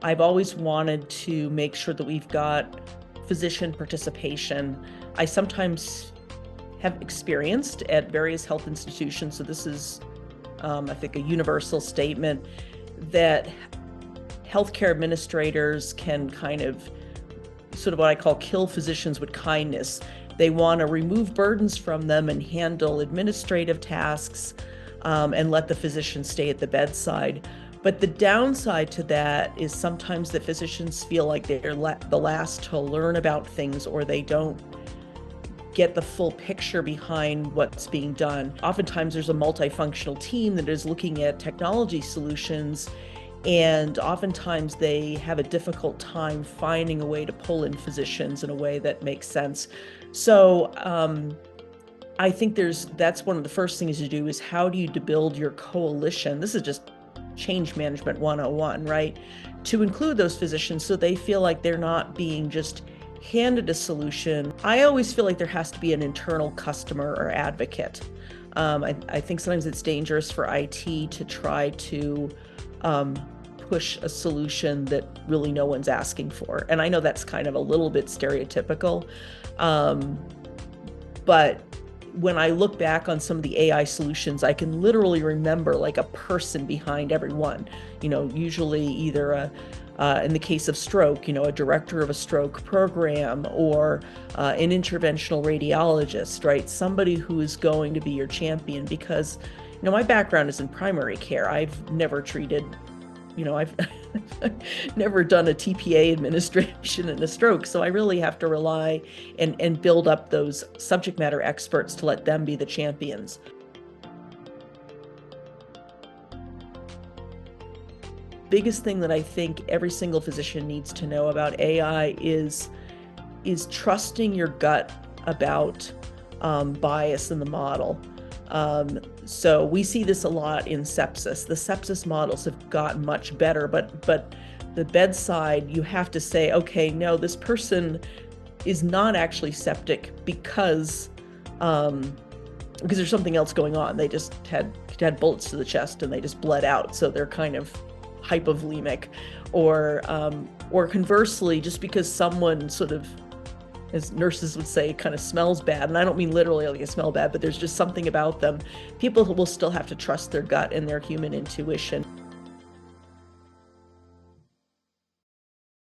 I've always wanted to make sure that we've got physician participation. I sometimes have experienced at various health institutions, so this is, I think, a universal statement, that healthcare administrators can kind of sort of what I call kill physicians with kindness. They want to remove burdens from them and handle administrative tasks, and let the physician stay at the bedside. But the downside to that is sometimes the physicians feel like they're the last to learn about things, or they don't get the full picture behind what's being done. Oftentimes there's a multifunctional team that is looking at technology solutions, and oftentimes they have a difficult time finding a way to pull in physicians in a way that makes sense. So I think that's one of the first things to do, is how do you build your coalition? This is just change management 101, right? To include those physicians so they feel like they're not being just handed a solution. I always feel like there has to be an internal customer or advocate. I think sometimes it's dangerous for IT to try to push a solution that really no one's asking for. And I know that's kind of a little bit stereotypical, but when I look back on some of the AI solutions, I can literally remember like a person behind every one. Usually either in the case of stroke, a director of a stroke program, or an interventional radiologist, right? Somebody who is going to be your champion, because, my background is in primary care. I've never treated, I've never done a TPA administration in a stroke. So I really have to rely and build up those subject matter experts to let them be the champions. Biggest thing that I think every single physician needs to know about AI is trusting your gut about bias in the model. So we see this a lot in sepsis. The sepsis models have gotten much better, but the bedside, you have to say, okay, no, this person is not actually septic because there's something else going on. They just had bullets to the chest and they just bled out, so they're kind of hypovolemic, or conversely, just because someone sort of, as nurses would say, kind of smells bad. And I don't mean literally like they smell bad, but there's just something about them. People will still have to trust their gut and their human intuition.